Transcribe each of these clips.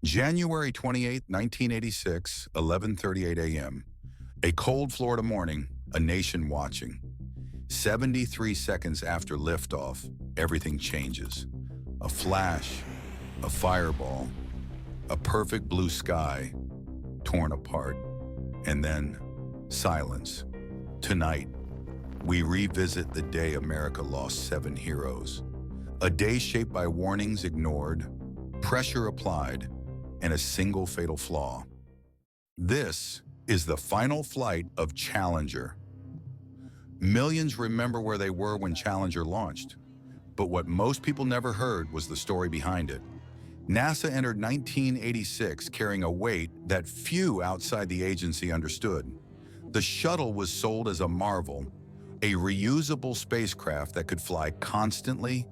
January 28, 1986, 11:38 a.m. A cold Florida morning, a nation watching. 73 seconds after liftoff, everything changes. A flash, a fireball, a perfect blue sky torn apart, and then silence. Tonight, we revisit the day America lost 7 heroes. A day shaped by warnings ignored, pressure applied, and a single fatal flaw. This is the final flight of Challenger. Millions remember where they were when Challenger launched, but what most people never heard was the story behind it. NASA entered 1986 carrying a weight that few outside the agency understood. The shuttle was sold as a marvel, a reusable spacecraft that could fly constantly,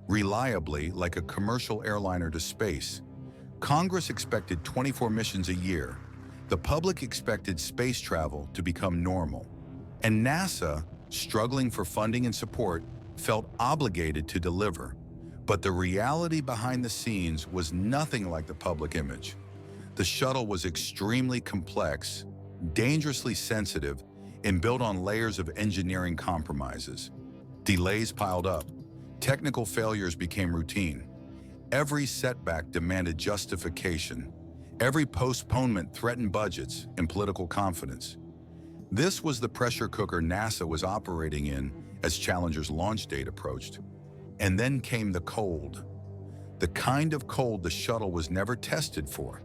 reliably like a commercial airliner to space. Congress expected 24 missions a year. The public expected space travel to become normal. And NASA, struggling for funding and support, felt obligated to deliver. But the reality behind the scenes was nothing like the public image. The shuttle was extremely complex, dangerously sensitive, and built on layers of engineering compromises. Delays piled up. Technical failures became routine. Every setback demanded justification. Every postponement threatened budgets and political confidence. This was the pressure cooker NASA was operating in as Challenger's launch date approached. And then came the cold. The kind of cold the shuttle was never tested for.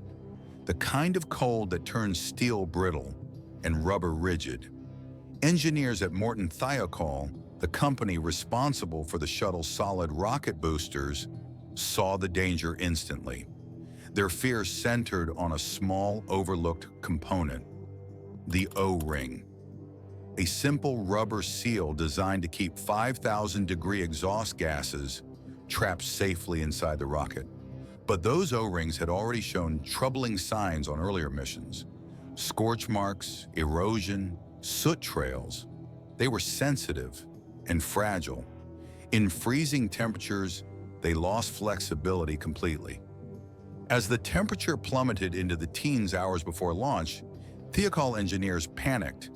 The kind of cold that turns steel brittle and rubber rigid. Engineers at Morton Thiokol, the company responsible for the shuttle's solid rocket boosters, saw the danger instantly. Their fear centered on a small, overlooked component, the O-ring. A simple rubber seal designed to keep 5,000-degree exhaust gases trapped safely inside the rocket. But those O-rings had already shown troubling signs on earlier missions. Scorch marks, erosion, soot trails. They were sensitive and fragile. In freezing temperatures, they lost flexibility completely. As the temperature plummeted into the teens hours before launch, Thiokol engineers panicked.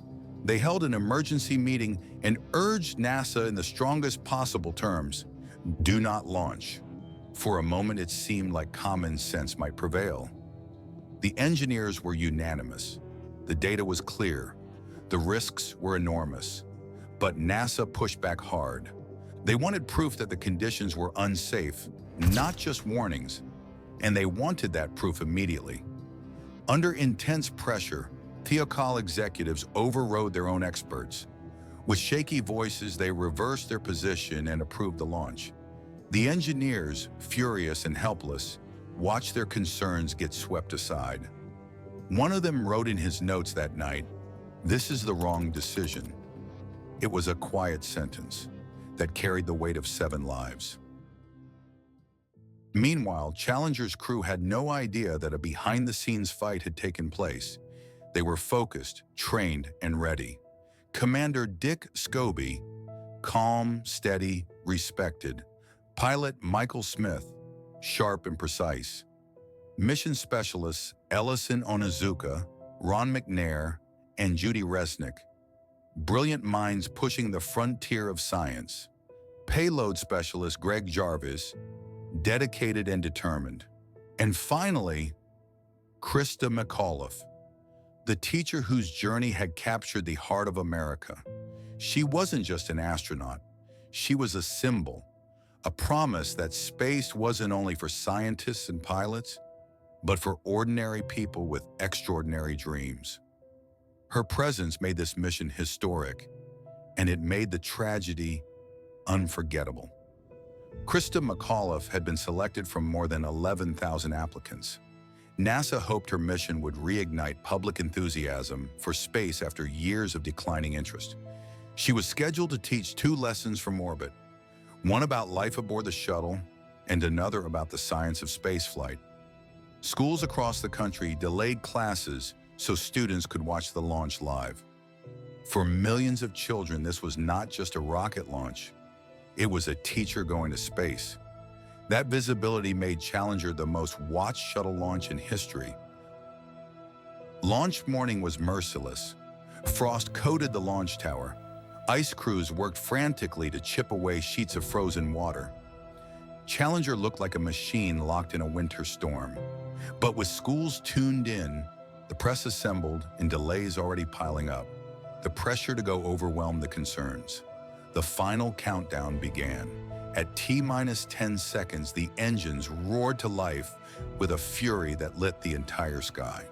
They held an emergency meeting and urged NASA in the strongest possible terms, do not launch. For a moment, it seemed like common sense might prevail. The engineers were unanimous. The data was clear. The risks were enormous. But NASA pushed back hard. They wanted proof that the conditions were unsafe, not just warnings, and they wanted that proof immediately. Under intense pressure, Thiokol executives overrode their own experts. With shaky voices, they reversed their position and approved the launch. The engineers, furious and helpless, watched their concerns get swept aside. One of them wrote in his notes that night, "This is the wrong decision." It was a quiet sentence that carried the weight of 7 lives. Meanwhile, Challenger's crew had no idea that a behind-the-scenes fight had taken place. They were focused, trained, and ready. Commander Dick Scobie, calm, steady, respected. Pilot Michael Smith, sharp and precise. Mission specialists Ellison Onizuka, Ron McNair, and Judy Resnick. Brilliant minds pushing the frontier of science. Payload specialist Greg Jarvis, dedicated and determined. And finally, Christa McAuliffe, the teacher whose journey had captured the heart of America. She wasn't just an astronaut. She was a symbol, a promise that space wasn't only for scientists and pilots, but for ordinary people with extraordinary dreams. Her presence made this mission historic, and it made the tragedy unforgettable. Christa McAuliffe had been selected from more than 11,000 applicants. NASA hoped her mission would reignite public enthusiasm for space after years of declining interest. She was scheduled to teach 2 lessons from orbit, one about life aboard the shuttle and another about the science of spaceflight. Schools across the country delayed classes so students could watch the launch live. For millions of children, this was not just a rocket launch. It was a teacher going to space. That visibility made Challenger the most watched shuttle launch in history. Launch morning was merciless. Frost coated the launch tower. Ice crews worked frantically to chip away sheets of frozen water. Challenger looked like a machine locked in a winter storm. But with schools tuned in, the press assembled, and delays already piling up, the pressure to go overwhelmed the concerns. The final countdown began. At T-minus 10 seconds, the engines roared to life with a fury that lit the entire sky.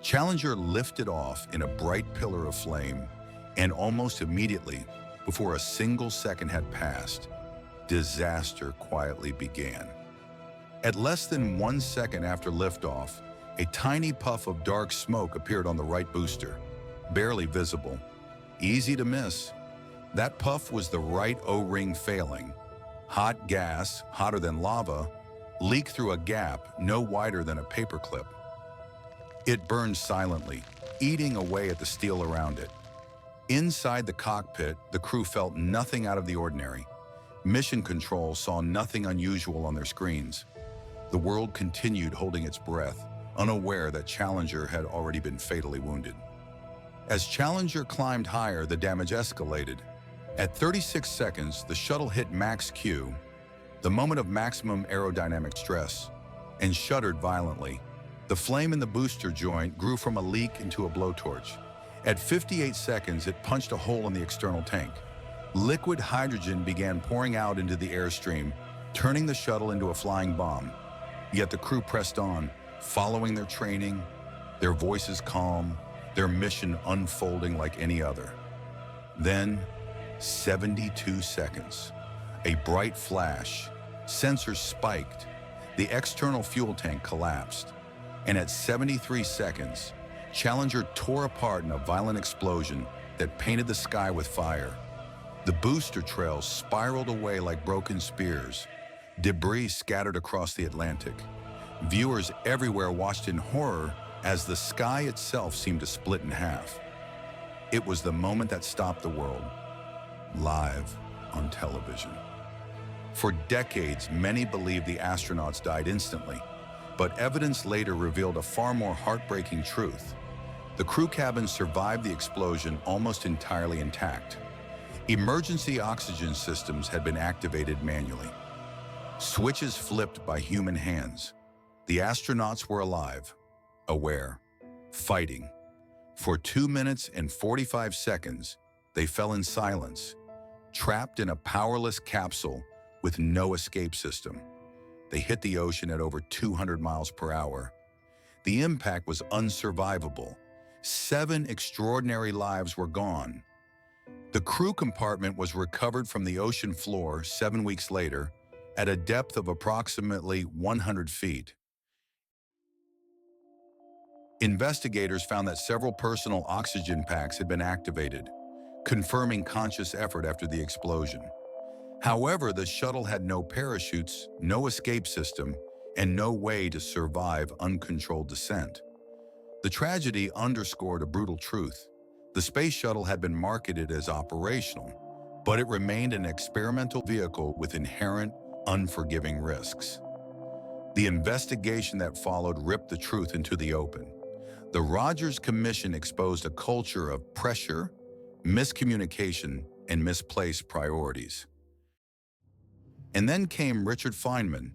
Challenger lifted off in a bright pillar of flame, and almost immediately, before a single second had passed, disaster quietly began. At less than 1 second after liftoff, a tiny puff of dark smoke appeared on the right booster, barely visible, easy to miss. That puff was the right O-ring failing. Hot gas, hotter than lava, leaked through a gap no wider than a paperclip. It burned silently, eating away at the steel around it. Inside the cockpit, the crew felt nothing out of the ordinary. Mission Control saw nothing unusual on their screens. The world continued holding its breath, unaware that Challenger had already been fatally wounded. As Challenger climbed higher, the damage escalated. At 36 seconds, the shuttle hit max Q, the moment of maximum aerodynamic stress, and shuddered violently. The flame in the booster joint grew from a leak into a blowtorch. At 58 seconds, it punched a hole in the external tank. Liquid hydrogen began pouring out into the airstream, turning the shuttle into a flying bomb. Yet the crew pressed on, following their training, their voices calm, their mission unfolding like any other. Then, 72 seconds. A bright flash. Sensors spiked. The external fuel tank collapsed. And at 73 seconds, Challenger tore apart in a violent explosion that painted the sky with fire. The booster trails spiraled away like broken spears. Debris scattered across the Atlantic. Viewers everywhere watched in horror as the sky itself seemed to split in half. It was the moment that stopped the world. Live on television. For decades, many believed the astronauts died instantly, but evidence later revealed a far more heartbreaking truth. The crew cabin survived the explosion almost entirely intact. Emergency oxygen systems had been activated manually. Switches flipped by human hands. The astronauts were alive, aware, fighting. For 2 minutes and 45 seconds, they fell in silence, trapped in a powerless capsule with no escape system. They hit the ocean at over 200 miles per hour. The impact was unsurvivable. 7 extraordinary lives were gone. The crew compartment was recovered from the ocean floor 7 weeks later at a depth of approximately 100 feet. Investigators found that several personal oxygen packs had been activated, confirming conscious effort after the explosion. However, the shuttle had no parachutes, no escape system, and no way to survive uncontrolled descent. The tragedy underscored a brutal truth. The space shuttle had been marketed as operational, but it remained an experimental vehicle with inherent, unforgiving risks. The investigation that followed ripped the truth into the open. The Rogers Commission exposed a culture of pressure, miscommunication, and misplaced priorities. And then came Richard Feynman,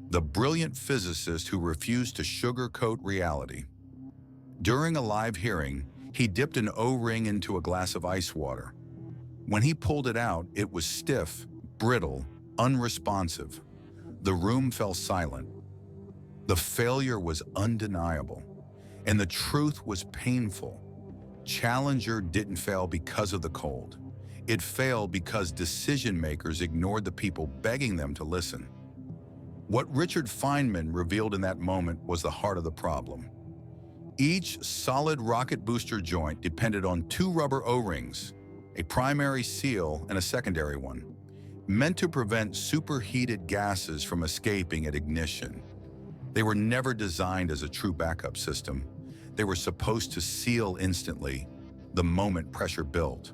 the brilliant physicist who refused to sugarcoat reality. During a live hearing, he dipped an O-ring into a glass of ice water. When he pulled it out, it was stiff, brittle, unresponsive. The room fell silent. The failure was undeniable, and the truth was painful. Challenger didn't fail because of the cold. It failed because decision-makers ignored the people begging them to listen. What Richard Feynman revealed in that moment was the heart of the problem. Each solid rocket booster joint depended on 2 rubber O-rings, a primary seal and a secondary one, meant to prevent superheated gases from escaping at ignition. They were never designed as a true backup system. They were supposed to seal instantly, the moment pressure built.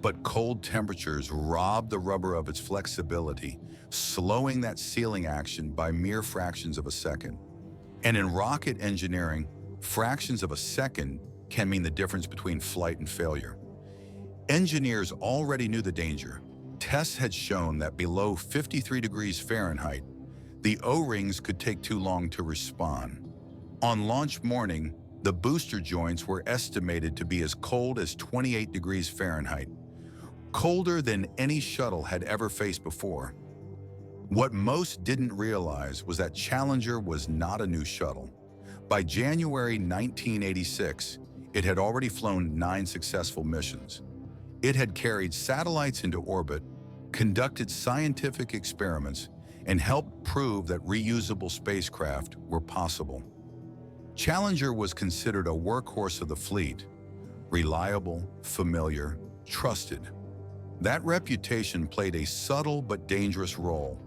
But cold temperatures robbed the rubber of its flexibility, slowing that sealing action by mere fractions of a second. And in rocket engineering, fractions of a second can mean the difference between flight and failure. Engineers already knew the danger. Tests had shown that below 53 degrees Fahrenheit, the O-rings could take too long to respond. On launch morning, the booster joints were estimated to be as cold as 28 degrees Fahrenheit, colder than any shuttle had ever faced before. What most didn't realize was that Challenger was not a new shuttle. By January 1986, it had already flown 9 successful missions. It had carried satellites into orbit, conducted scientific experiments, and helped prove that reusable spacecraft were possible. Challenger was considered a workhorse of the fleet, reliable, familiar, trusted. That reputation played a subtle but dangerous role.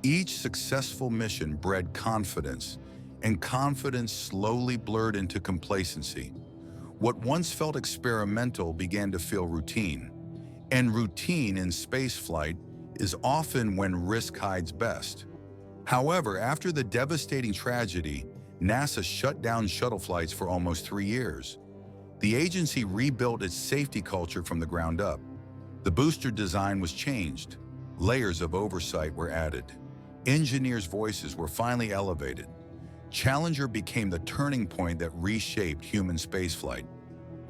Each successful mission bred confidence, and confidence slowly blurred into complacency. What once felt experimental began to feel routine, and routine in spaceflight is often when risk hides best. However, after the devastating tragedy, NASA shut down shuttle flights for almost 3 years. The agency rebuilt its safety culture from the ground up. The booster design was changed. Layers of oversight were added. Engineers' voices were finally elevated. Challenger became the turning point that reshaped human spaceflight.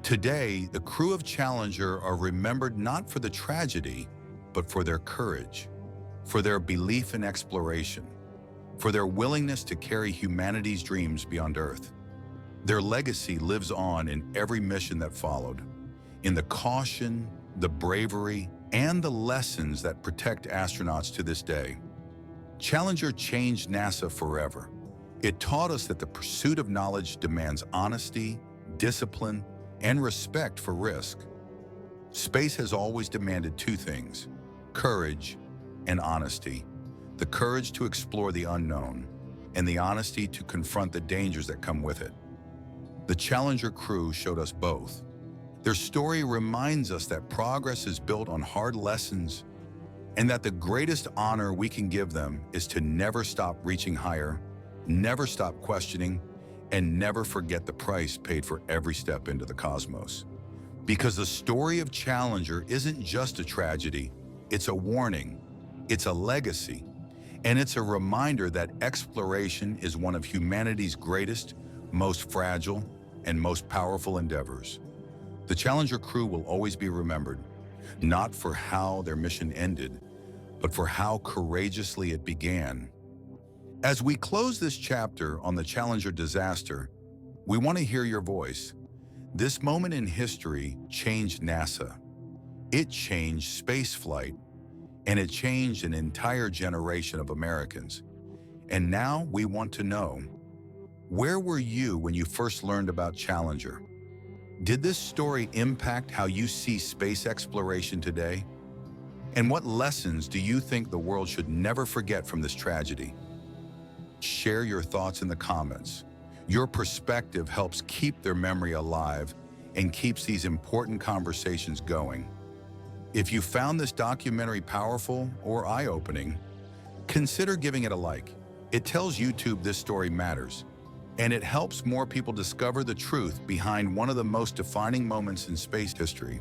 Today, the crew of Challenger are remembered not for the tragedy, but for their courage, for their belief in exploration, for their willingness to carry humanity's dreams beyond Earth. Their legacy lives on in every mission that followed, in the caution, the bravery, and the lessons that protect astronauts to this day. Challenger changed NASA forever. It taught us that the pursuit of knowledge demands honesty, discipline, and respect for risk. Space has always demanded 2 things: courage and honesty. The courage to explore the unknown, and the honesty to confront the dangers that come with it. The Challenger crew showed us both. Their story reminds us that progress is built on hard lessons, and that the greatest honor we can give them is to never stop reaching higher, never stop questioning, and never forget the price paid for every step into the cosmos. Because the story of Challenger isn't just a tragedy, it's a warning, it's a legacy, and it's a reminder that exploration is one of humanity's greatest, most fragile, and most powerful endeavors. The Challenger crew will always be remembered, not for how their mission ended, but for how courageously it began. As we close this chapter on the Challenger disaster, we want to hear your voice. This moment in history changed NASA. It changed spaceflight, and it changed an entire generation of Americans. And now we want to know, where were you when you first learned about Challenger? Did this story impact how you see space exploration today? And what lessons do you think the world should never forget from this tragedy? Share your thoughts in the comments. Your perspective helps keep their memory alive and keeps these important conversations going. If you found this documentary powerful or eye-opening, consider giving it a like. It tells YouTube this story matters, and it helps more people discover the truth behind one of the most defining moments in space history.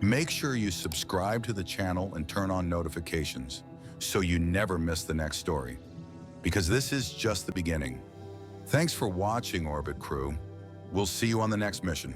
Make sure you subscribe to the channel and turn on notifications so you never miss the next story, because this is just the beginning. Thanks for watching, Orbit Crew. We'll see you on the next mission.